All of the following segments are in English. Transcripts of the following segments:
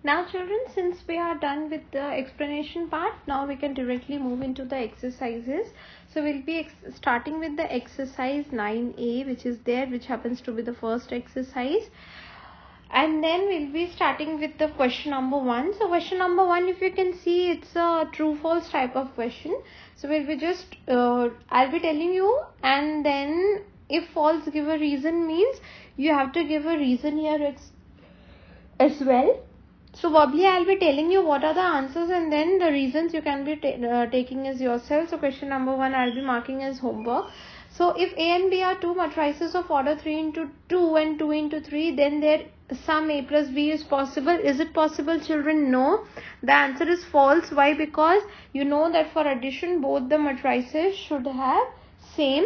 Now children, since we are done with the explanation part, now we can directly move into the exercises. So we'll be starting with the exercise 9A, which is there, which happens to be the first exercise. And then we'll be starting with the question number 1. So question number 1, if you can see, it's a true false type of question. So we'll be just I'll be telling you, and then if false, give a reason, means you have to give a reason here as well. So verbally I'll be telling you what are the answers, and then the reasons you can be taking as yourself. So question number 1 I'll be marking as homework. So if A and B are two matrices of order 3 into 2 and 2 into 3, then their sum A plus B is possible. Is it possible, children? No. The answer is false. Why? Because you know that for addition both the matrices should have same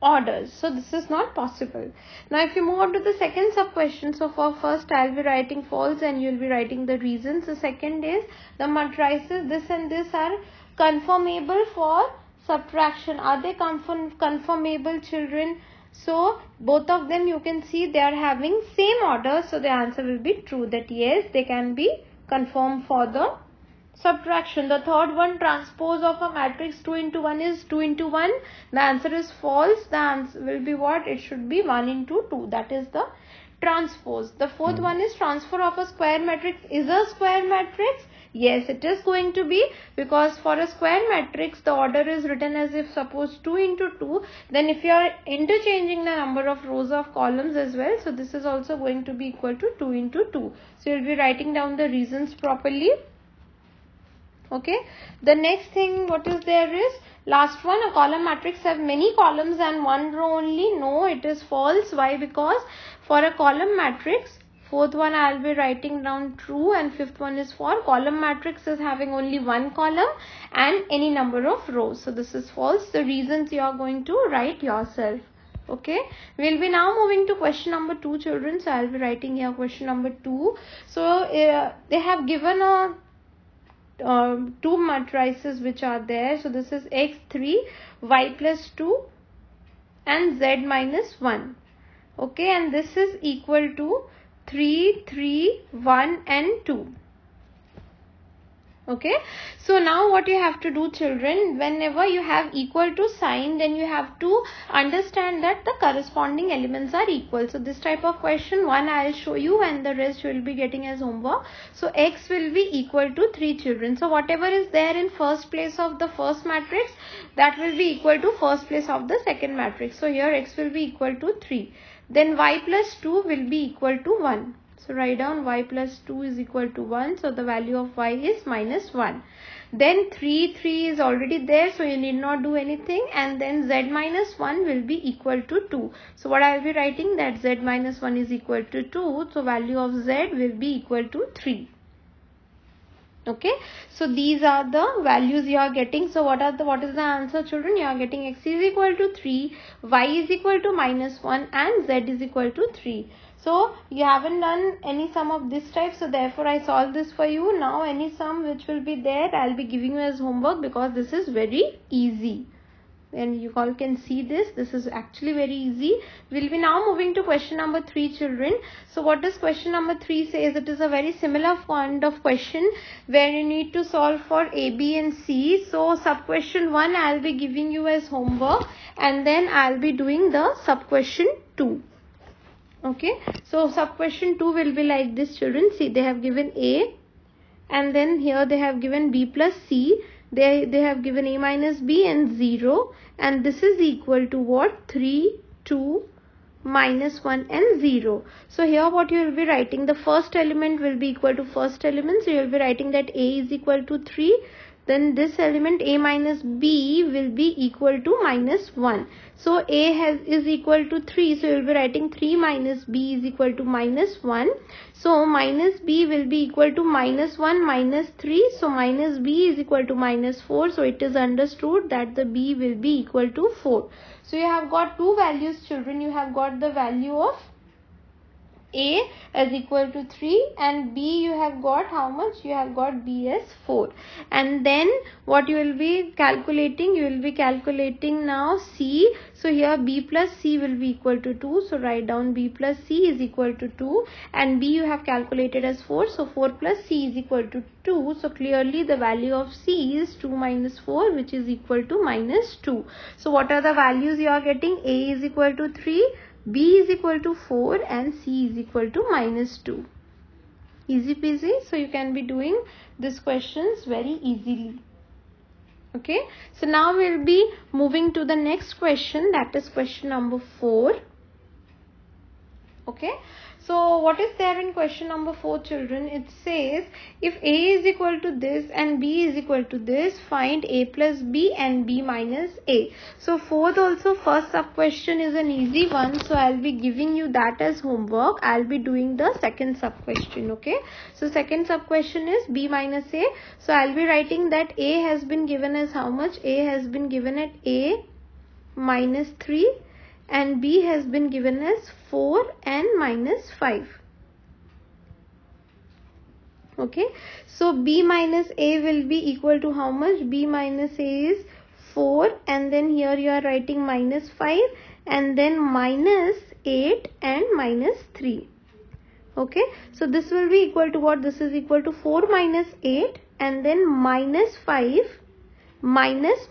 orders. So this is not possible. Now if you move on to the second sub question, so for first I'll be writing false and you'll be writing the reasons. The second is the matrices this and this are conformable for subtraction. Are they conformable, children? So both of them, you can see they are having same order. So the answer will be true, that yes, they can be conform for the subtraction. The third one, transpose of a matrix 2 into 1 is 2 into 1. The answer is false. The answer will be what? It should be 1 into 2. That is the transpose. The fourth one is transfer of a square matrix is a square matrix. Yes, it is going to be, because for a square matrix the order is written as if suppose 2 into 2. Then if you are interchanging the number of rows of columns as well, so this is also going to be equal to 2 into 2. So you will be writing down the reasons properly. Okay, the next thing what is there is last one, a column matrix have many columns and one row only. No, it is false. Why? Because for a column matrix, fourth one I will be writing down true, and fifth one is for column matrix is having only one column and any number of rows. So this is false. The reasons you are going to write yourself. Okay, we will be now moving to question number 2, children. So I will be writing here question number 2. So they have given a two matrices which are there. So this is x3, y plus 2 and z minus 1. Okay, and this is equal to 3, 3, 1 and 2. Okay, so now what you have to do, children, whenever you have equal to sign, then you have to understand that the corresponding elements are equal. So this type of question, one I will show you and the rest you will be getting as homework. So x will be equal to 3, children. So whatever is there in first place of the first matrix, that will be equal to first place of the second matrix. So here x will be equal to 3. Then y plus 2 will be equal to 1. So write down y plus 2 is equal to 1. So the value of y is minus 1. Then 3 is already there. So you need not do anything. And then z minus 1 will be equal to 2. So what I will be writing, that z minus 1 is equal to 2. So value of z will be equal to 3. Okay, so these are the values you are getting. So what is the answer, children? You are getting x is equal to 3, y is equal to minus 1 and z is equal to 3. So you haven't done any sum of this type, so therefore I solved this for you. Now any sum which will be there, I will be giving you as homework, because this is very easy. And you all can see this. This is actually very easy. We will be now moving to question number 3, children. So what does question number 3 says? It is a very similar kind of question where you need to solve for A, B and C. So sub question 1 I will be giving you as homework, and then I will be doing the sub question 2. Okay, so sub question 2 will be like this, children. See, they have given A, and then here they have given B plus C. They have given A minus B and 0, and this is equal to what? 3, 2, minus 1 and 0. So here what you will be writing, the first element will be equal to first element. So you will be writing that A is equal to 3. Then this element A minus B will be equal to minus 1. So A is equal to 3. So you will be writing 3 minus B is equal to minus 1. So minus B will be equal to minus 1 minus 3. So minus B is equal to minus 4. So it is understood that the B will be equal to 4. So you have got two values, children. You have got the value of A as equal to 3 and B you have got how much? You have got B as 4. And then what you will be calculating? You will be calculating now C. So here B plus C will be equal to 2. So write down B plus C is equal to 2 and B you have calculated as 4. So 4 plus C is equal to 2. So clearly the value of C is 2 minus 4 which is equal to minus 2. So what are the values you are getting? A is equal to 3, B is equal to 4 and C is equal to minus 2. Easy peasy. So you can be doing these questions very easily. Okay. So now we will be moving to the next question, that is question number 4. Okay. So what is there in question number 4, children? It says if A is equal to this and B is equal to this, find A plus B and B minus A. So fourth also, first sub question is an easy one. So I'll be giving you that as homework. I'll be doing the second sub question. Okay. So second sub question is B minus A. So I'll be writing that A has been given as how much? A has been given at A minus 3. And B has been given as 4 and minus 5. Okay. So B minus A will be equal to how much? B minus A is 4 and then here you are writing minus 5 and then minus 8 and minus 3. Okay. So this will be equal to what? This is equal to 4 minus 8 and then minus 5 minus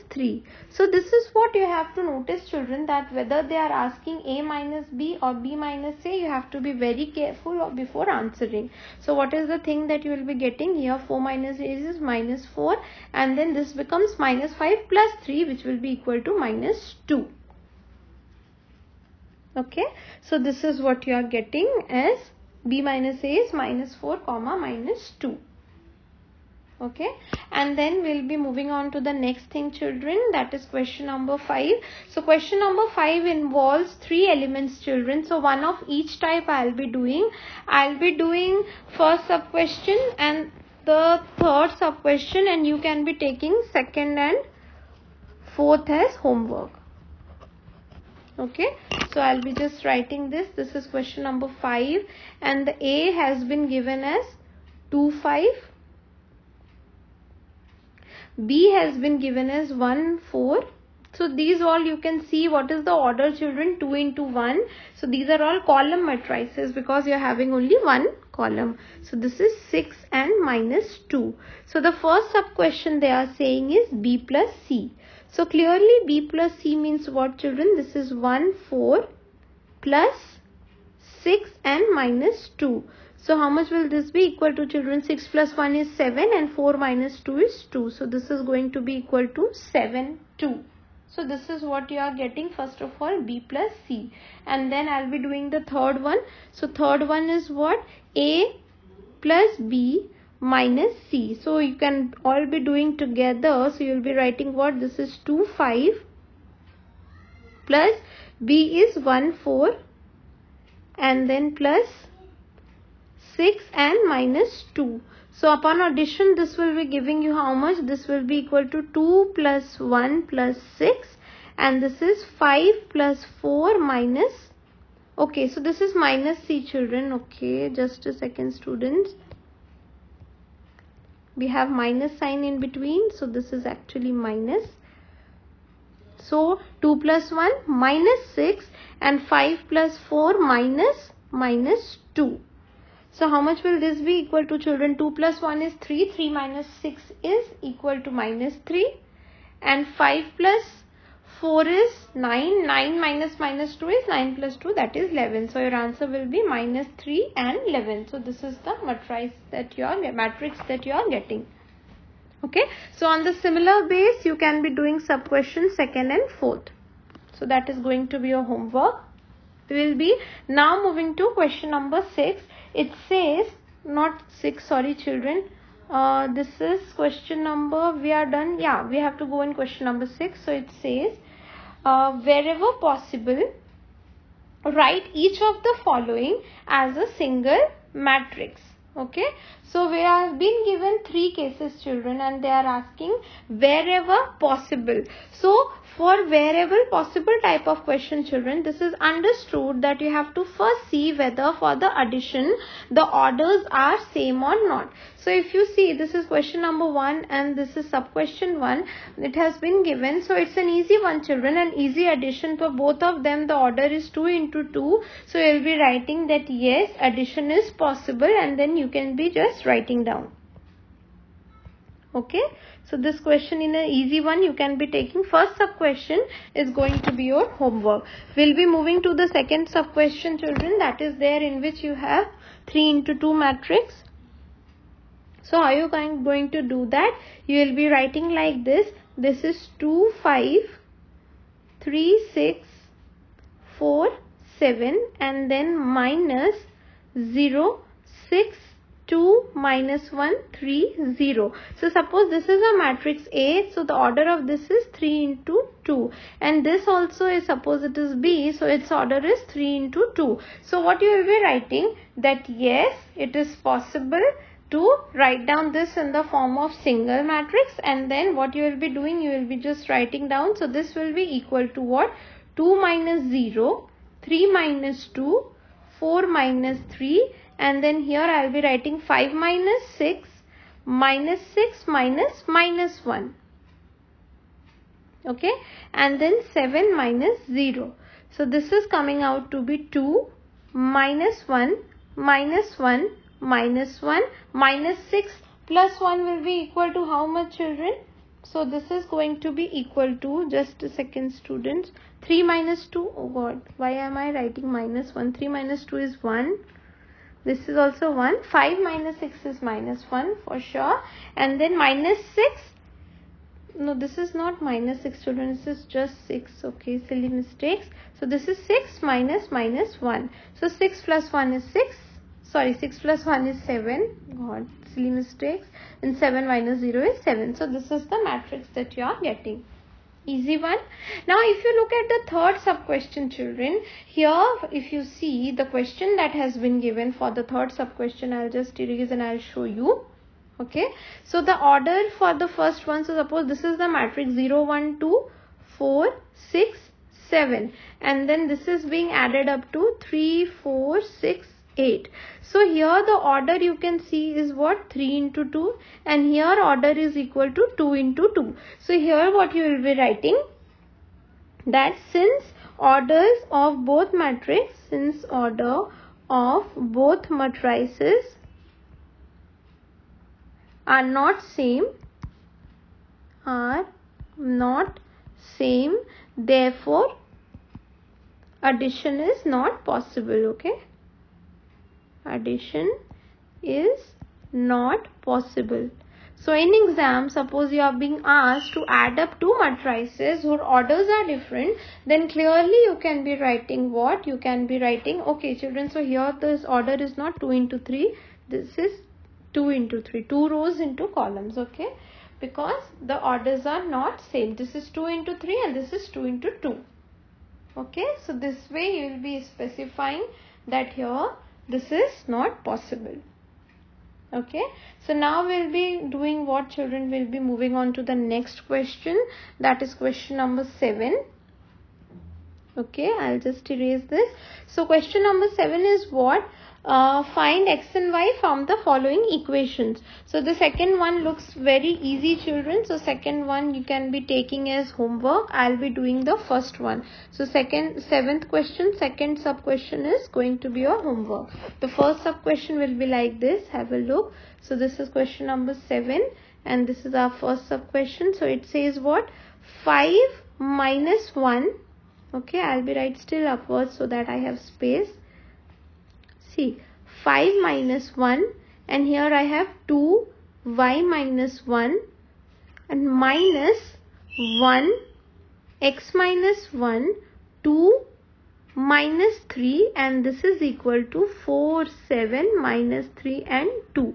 3. So this is what you have to notice, children, that whether they are asking A minus B or B minus A, you have to be very careful before answering. So what is the thing that you will be getting here? 4 minus A is minus 4 and then this becomes minus 5 plus 3 which will be equal to minus 2. Okay. So this is what you are getting as B minus A is minus 4 comma minus 2. Okay, and then we'll be moving on to the next thing, children, that is question number 5. So question number 5 involves 3 elements, children. So one of each type I'll be doing. I'll be doing first sub question and the third sub question, and you can be taking second and fourth as homework. Okay, so I'll be just writing this. This is question number 5 and the A has been given as 2, 5. B has been given as 1, 4. So these all you can see what is the order, children, 2 into 1. So these are all column matrices because you are having only one column. So this is 6 and minus 2. So the first sub question they are saying is B plus C. So clearly B plus C means what, children? This is 1, 4 plus 6 and minus 2. So how much will this be equal to, children? 6 plus 1 is 7 and 4 minus 2 is 2. So this is going to be equal to 7, 2. So this is what you are getting first of all, B plus C. And then I'll be doing the third one. So third one is what? A plus B minus C. So you can all be doing together. So you'll be writing what? This is 2, 5 plus B is 1, 4 and then plus 6 and minus 2. So upon addition this will be giving you how much? This will be equal to 2 plus 1 plus 6 and this is 5 plus 4 minus. Okay, so this is minus C, children. Okay, just a second, students. We have minus sign in between, so this is actually minus. So 2 plus 1 minus 6 and 5 plus 4 minus 2. So how much will this be equal to, children? 2 plus 1 is 3. 3 minus 6 is equal to minus 3. And 5 plus 4 is 9. 9 minus 2 is 9 plus 2, that is 11. So your answer will be minus 3 and 11. So this is the matrix that you are getting. Okay. So on the similar base, you can be doing sub questions second and fourth. So that is going to be your homework. We will be now moving to question number 6. It says, not 6, sorry, children. This is question number, we are done. Yeah, we have to go in question number 6. So it says, wherever possible, write each of the following as a single matrix. Okay. So we have been given 3 cases, children, and they are asking wherever possible. So For variable possible type of question, children, this is understood that you have to first see whether for the addition the orders are same or not. So if you see, this is question number 1 and this is sub question 1. It has been given. So it's an easy one, children, an easy addition. For both of them the order is 2 into 2. So you will be writing that yes, addition is possible, and then you can be just writing down. Okay, so this question in an easy one you can be taking. First sub question is going to be your homework. We'll be moving to the second sub question, children, that is there, in which you have 3 into 2 matrix. So how you going to do that? You will be writing like this. This is 2, 5, 3, 6, 4, 7, and then minus 0, 6, 2, minus 1, 3, 0. So suppose this is a matrix A, so the order of this is 3 into 2, and this also is, suppose it is B, so its order is 3 into 2. So what you will be writing, that yes, it is possible to write down this in the form of single matrix, and then what you will be doing, you will be just writing down. So this will be equal to what? 2 minus 0, 3 minus 2, 4 minus 3, and then here I will be writing 5 minus 6, minus 6 minus minus 1. Okay, and then 7 minus 0. So this is coming out to be 2, minus 1, minus 1, minus 1, minus 6 plus 1 will be equal to how much, children? So this is going to be equal to, just a second students, 3 minus 2, oh god, why am I writing minus 1? 3 minus 2 is 1. This is also 1. 5 minus 6 is minus 1 for sure. And then minus 6. No, this is not minus 6, children. This is just 6. Okay, silly mistakes. So this is 6 minus minus 1. So 6 plus 1 is 6. Sorry, 6 plus 1 is 7. God, silly mistakes. And 7 minus 0 is 7. So this is the matrix that you are getting. Easy one. Now if you look at the third sub question, children, here if you see the question that has been given for the third sub question, I'll just erase and I'll show you. Okay, so the order for the first one, so suppose this is the matrix 0, 1, 2, 4, 6, 7, and then this is being added up to 3, 4, 6, 8. So here the order you can see is what? 3 into 2, and here order is equal to 2 into 2. So here what you will be writing, that since orders of both matrices are not same, therefore addition is not possible. Okay, addition is not possible. So in exam, suppose you are being asked to add up two matrices whose orders are different, then clearly you can be writing what? You can be writing, okay children, so here this order is not 2 into 3, this is 2 into 3, 2 rows into columns, okay? Because the orders are not same. This is 2 into 3 and this is 2 into 2. Okay, so this way you will be specifying that here this is not possible. Okay, so now we'll be doing what, children? Will be moving on to the next question, that is question number 7. Okay, I'll just erase this. So question number 7 is what? Find x and y from the following equations. So the second one looks very easy, children. So second one you can be taking as homework. I'll be doing the first one. So seventh question, second sub question is going to be your homework. The first sub question will be like this. Have a look. So this is question number 7 and this is our first sub question. So it says what? 5 minus 1. Okay, I'll be right still upwards so that I have space. See, 5 minus 1 and here I have 2 y minus 1 and minus 1 x minus 1 2 minus 3 and this is equal to 4 7 minus 3 and 2.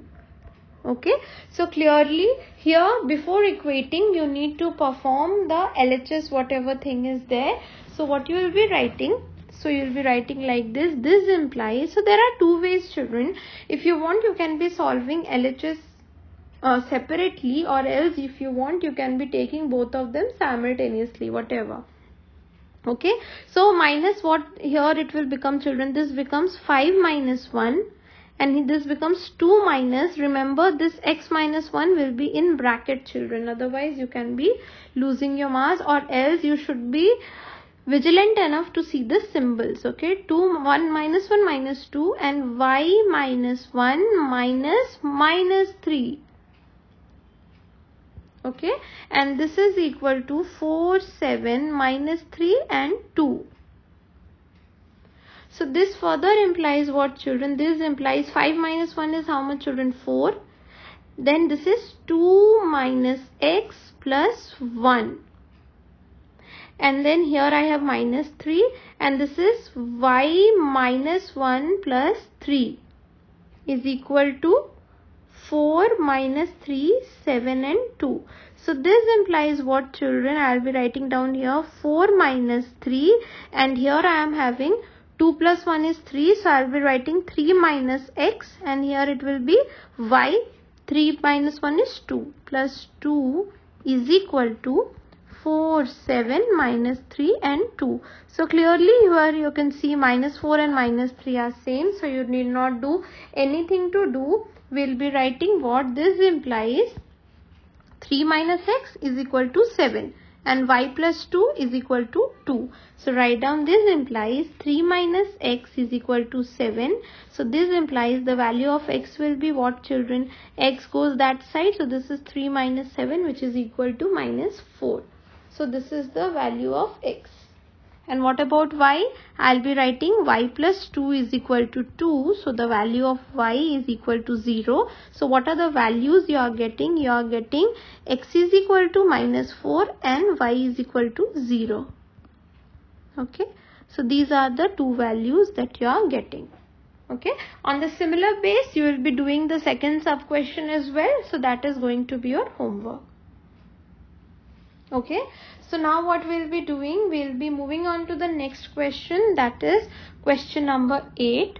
Okay, so clearly here before equating you need to perform the LHS whatever thing is there. So what you will be writing? So you will be writing like this. This implies, so there are two ways, children. If you want, you can be solving LHS separately, or else if you want you can be taking both of them simultaneously, whatever. Okay, so minus what here it will become, children? This becomes 5 minus 1 and this becomes 2 minus, remember this x minus 1 will be in bracket, children, otherwise you can be losing your marks, or else you should be vigilant enough to see the symbols. Okay, 2 1 minus 1 minus 2 and y minus 1 minus 3. Okay, and this is equal to 4 7 minus 3 and 2. So this further implies what, children? This implies 5 minus 1 is how much, children? 4. Then this is 2 minus x plus 1. And then here I have minus 3 and this is y minus 1 plus 3 is equal to 4 minus 3, 7 and 2. So this implies what, children? I will be writing down here 4 minus 3 and here I am having 2 plus 1 is 3. So I will be writing 3 minus x and here it will be y. 3 minus 1 is 2 plus 2 is equal to 4, 7 minus 3 and 2. So clearly here you can see minus 4 and minus 3 are same. So you need not do anything to do. We'll be writing what this implies. 3 minus x is equal to 7 and y plus 2 is equal to 2. So write down this implies 3 minus x is equal to 7. So this implies the value of x will be what, children? X goes that side. So this is 3 minus 7 which is equal to minus 4. So this is the value of x. And what about y? I'll be writing y plus 2 is equal to 2. So the value of y is equal to 0. So what are the values you are getting? You are getting x is equal to minus 4 and y is equal to 0. Okay. So these are the two values that you are getting. Okay. On the similar base, you will be doing the second sub question as well. So that is going to be your homework. Okay, so now what we'll be doing, we'll be moving on to the next question, that is question number 8.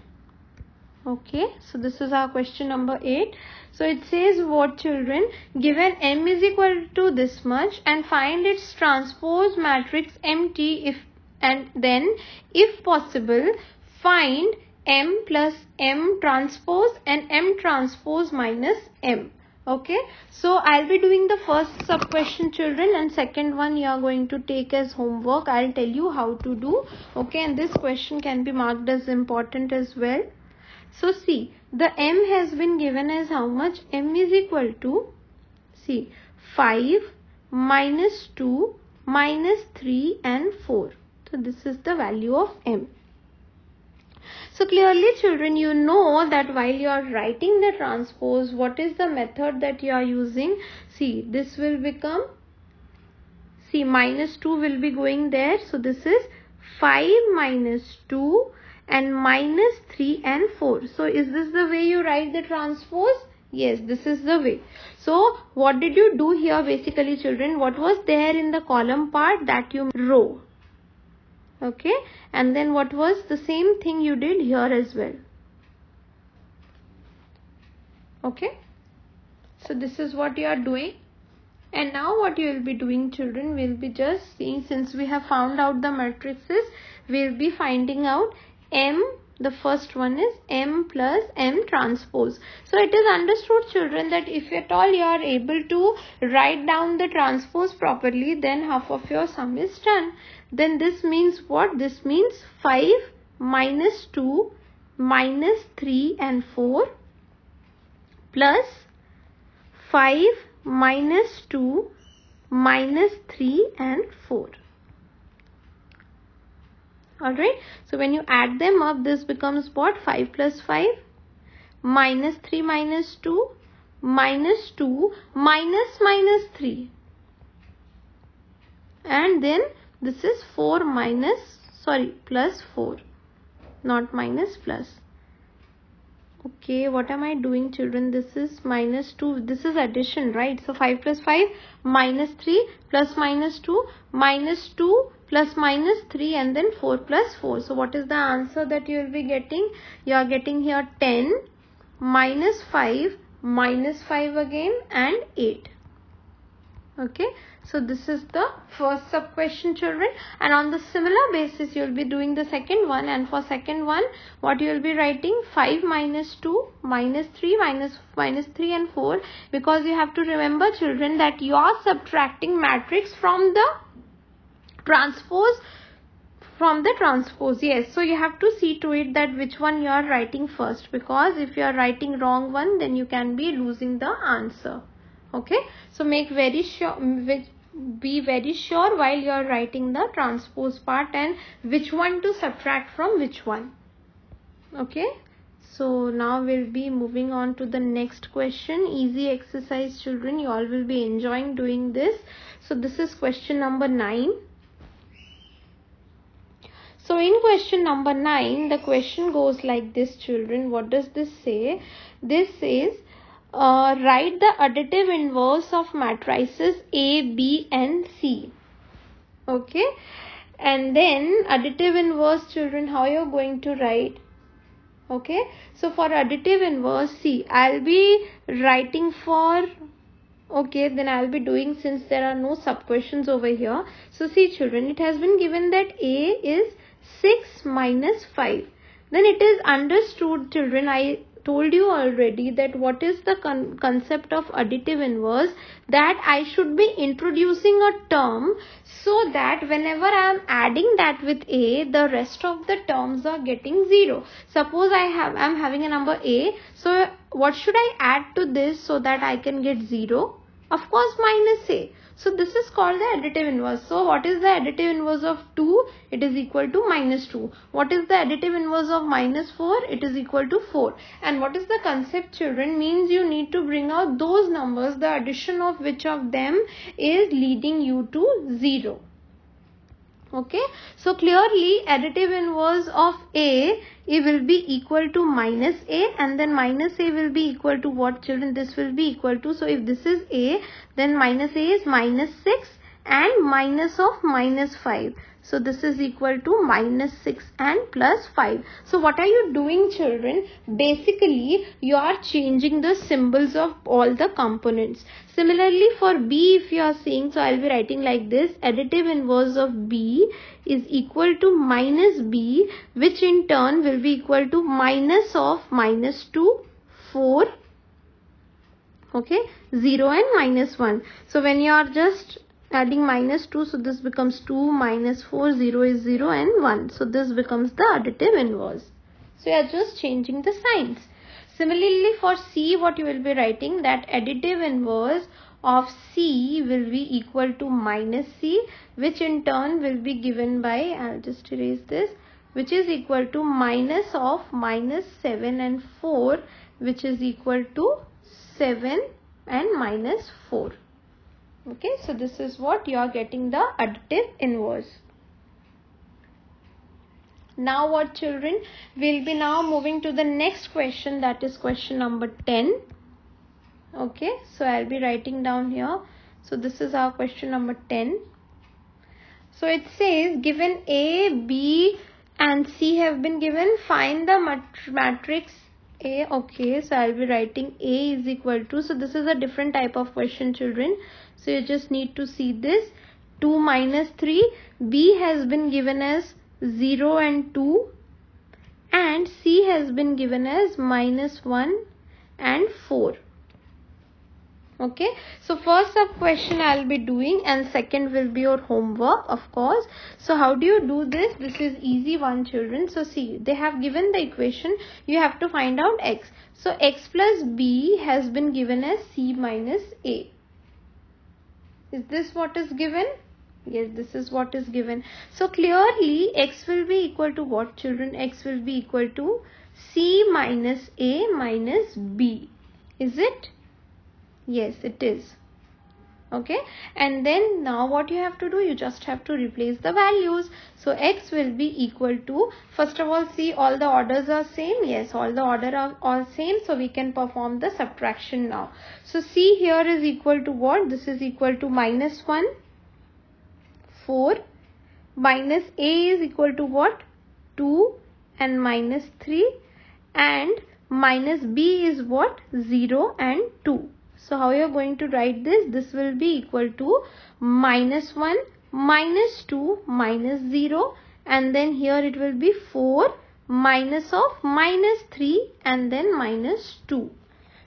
Okay, so this is our question number 8. So it says what, children? Given M is equal to this much and find its transpose matrix MT if and then if possible find M plus M transpose and M transpose minus M. Okay, so I'll be doing the first sub question, children, and second one you are going to take as homework. I'll tell you how to do. Okay, and this question can be marked as important as well. So see, the M has been given as how much? M is equal to, see, 5 minus 2 minus 3 and 4. So this is the value of M. So clearly, children, you know that while you are writing the transpose, what is the method that you are using? See, this will become, see, minus 2 will be going there. So this is 5 minus 2 and minus 3 and 4. So is this the way you write the transpose? Yes, this is the way. So what did you do here basically, children? What was there in the column part? That you row. Okay, and then what was the same thing you did here as well. Okay, so this is what you are doing. And now what you will be doing, children, will be just seeing, since we have found out the matrices, we will be finding out M. The first one is M plus M transpose. So it is understood, children, that if at all you are able to write down the transpose properly, then half of your sum is done. Then this means what? This means 5 minus 2 minus 3 and 4 plus 5 minus 2 minus 3 and 4. Alright, so when you add them up, this becomes what? 5 plus 5 minus 3 minus 2 minus 2 minus 3. And then this is 4 minus, sorry, plus 4, not minus, plus. Okay, what am I doing, children? This is minus 2. This is addition, right? So 5 plus 5 minus 3 plus minus 2 minus 2 plus minus 3 and then 4 plus 4. So what is the answer that you will be getting? You are getting here 10 minus 5 -5 again, and 8. Okay, so this is the first sub question, children, and on the similar basis you will be doing the second one. And for second one, what you will be writing? 5 minus 2 minus 3 minus 3 and 4, because you have to remember, children, that you are subtracting matrix from the transpose. Yes, so you have to see to it that which one you are writing first, because if you are writing wrong one, then you can be losing the answer. Okay, so be very sure while you are writing the transpose part and which one to subtract from which one. Okay, so now we'll be moving on to the next question. Easy exercise, children, you all will be enjoying doing this. So this is question number 9. So in question number 9, the question goes like this, children. What does this say? This says, write the additive inverse of matrices A, B and C. Okay, and then additive inverse, children, how you are going to write? Okay, so for additive inverse, see, I'll be writing for, okay, then I'll be doing, since there are no sub questions over here. So see, children, it has been given that A is 6 minus 5. Then it is understood, children, I told you already that what is the concept of additive inverse, that I should be introducing a term so that whenever I am adding that with A, the rest of the terms are getting 0. Suppose I am having a number A, so what should I add to this so that I can get 0? Of course, minus A. So this is called the additive inverse. So what is the additive inverse of 2? It is equal to minus 2. What is the additive inverse of minus 4? It is equal to 4. And what is the concept, children? Means you need to bring out those numbers, the addition of which of them is leading you to 0. Okay, so clearly additive inverse of A, it will be equal to minus A, and then minus A will be equal to what, children? This will be equal to, so if this is A, then minus A is minus 6 and minus of minus 5. So this is equal to minus 6 and plus 5. So what are you doing, children? Basically, you are changing the symbols of all the components. Similarly, for B, if you are seeing, so I will be writing like this. Additive inverse of B is equal to minus B, which in turn will be equal to minus of minus 2, 4, okay, 0 and minus 1. So when you are just adding minus 2, so this becomes 2 minus 4, 0 is 0 and 1. So this becomes the additive inverse. So you are just changing the signs. Similarly, for C, what you will be writing, that additive inverse of C will be equal to minus C, which in turn will be given by, I'll just erase this, which is equal to minus of minus 7 and 4, which is equal to 7 and minus 4. Okay, so this is what you are getting, the additive inverse. Now what, children? We'll be now moving to the next question, that is question number 10. Okay, so I'll be writing down here. So this is our question number 10. So it says, given A, B and C have been given, find the matrix A. Okay, so I'll be writing A is equal to, so this is a different type of question, children. So you just need to see this, 2 minus 3, B has been given as 0 and 2 and C has been given as minus 1 and 4. Okay, so first sub question I'll be doing and second will be your homework, of course. So how do you do this? This is easy one, children. So see, they have given the equation, you have to find out x. So x plus B has been given as C minus A. Is this what is given? Yes, this is what is given. So clearly x will be equal to what, children? X will be equal to C minus A minus B. Is it? Yes, it is. Okay, and then now what you have to do, you just have to replace the values. So x will be equal to, first of all, see, all the orders are same. Yes, all the order are all same, so we can perform the subtraction now. So C here is equal to what? This is equal to minus 1, 4, minus A is equal to what? 2 and minus 3, and minus b is what? 0 and 2. So how you are going to write this? This will be equal to minus 1 minus 2 minus 0, and then here it will be 4 minus of minus 3 and then minus 2.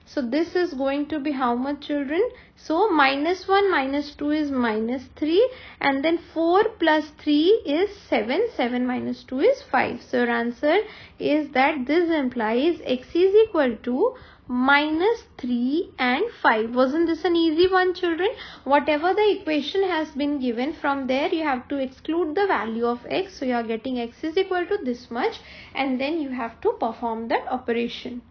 So this is going to be how much, children? So minus 1 minus 2 is minus 3, and then 4 plus 3 is 7. 7 minus 2 is 5. So your answer is that this implies x is equal to minus 3 and 5. Wasn't this an easy one, children? Whatever the equation has been given, from there you have to exclude the value of x. So you are getting x is equal to this much, and then you have to perform that operation.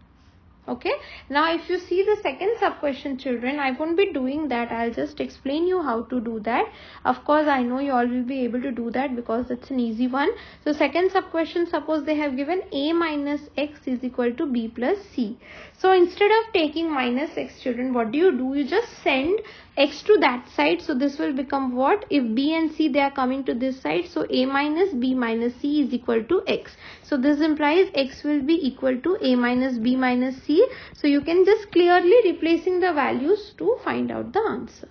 Okay, now if you see the second sub question, children, I won't be doing that. I'll just explain you how to do that. Of course, I know you all will be able to do that because it's an easy one. So second sub question, suppose they have given a minus x is equal to b plus c. So instead of taking minus x, children, what do? You just send x to that side. So this will become what? If b and c, they are coming to this side, so a minus b minus c is equal to x. So this implies x will be equal to a minus b minus c. So you can just clearly replacing the values to find out the answer.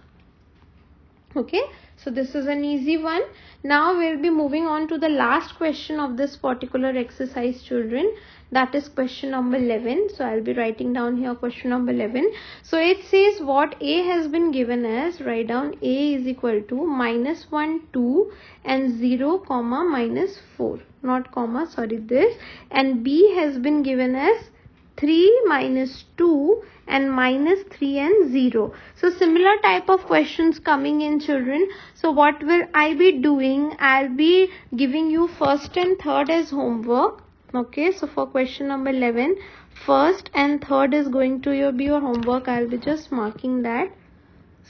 Okay, so this is an easy one. Now we'll be moving on to the last question of this particular exercise, children. That is question number 11. So I'll be writing down here question number 11. So it says what a has been given as, write down a is equal to minus 1, 2 and 0, comma minus 4. Not comma, sorry, this. And b has been given as 3 minus 2 and minus 3 and 0. So similar type of questions coming in, children. So what will I be doing? I'll be giving you first and third as homework. Okay, so for question number 11, first and third is going to be your homework. I'll be just marking that.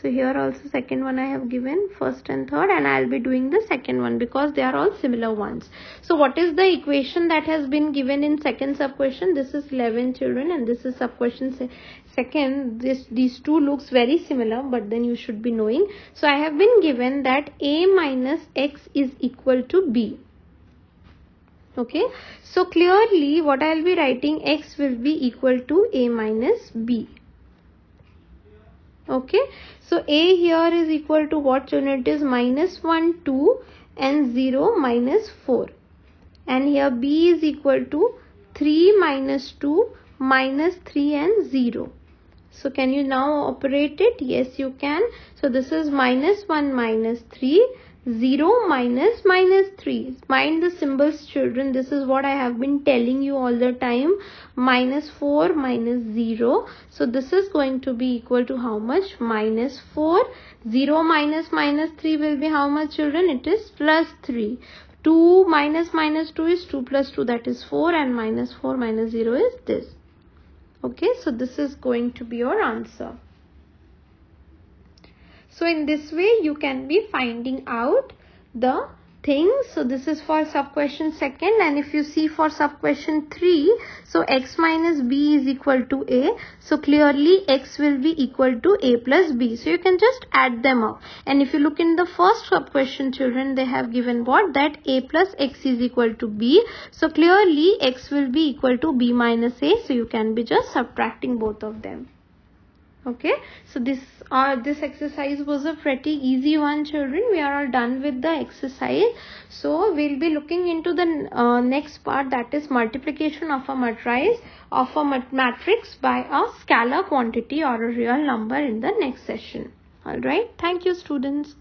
So here also second one I have given, first and third, and I'll be doing the second one because they are all similar ones. So what is the equation that has been given in second sub question? This is 11, children, and this is sub question second. These two looks very similar, but then you should be knowing. So I have been given that a minus x is equal to b. Okay, so clearly what I'll be writing, x will be equal to a minus b. Okay, so a here is equal to what, children? It is minus 1, 2 and 0 minus 4. And here b is equal to 3 minus 2 minus 3 and 0. So can you now operate it? Yes, you can. So this is minus 1 minus 3. 0 minus minus 3. Mind the symbols, children. This is what I have been telling you all the time. Minus 4 minus 0. So this is going to be equal to how much? Minus 4. 0 minus minus 3 will be how much, children? It is plus 3. 2 minus minus 2 is 2 plus 2, that is 4, and minus 4 minus 0 is this. Okay, so this is going to be your answer. So in this way you can be finding out the things. So this is for sub question second, and if you see for sub question 3, so x minus b is equal to a. So clearly x will be equal to a plus b. So you can just add them up. And if you look in the first sub question, children, they have given what? That a plus x is equal to b. So clearly x will be equal to b minus a. So you can be just subtracting both of them. Okay, so this exercise was a pretty easy one, children. We are all done with the exercise. So we'll be looking into the next part, that is multiplication of a matrice of a matrix by a scalar quantity or a real number in the next session. All right, thank you, students.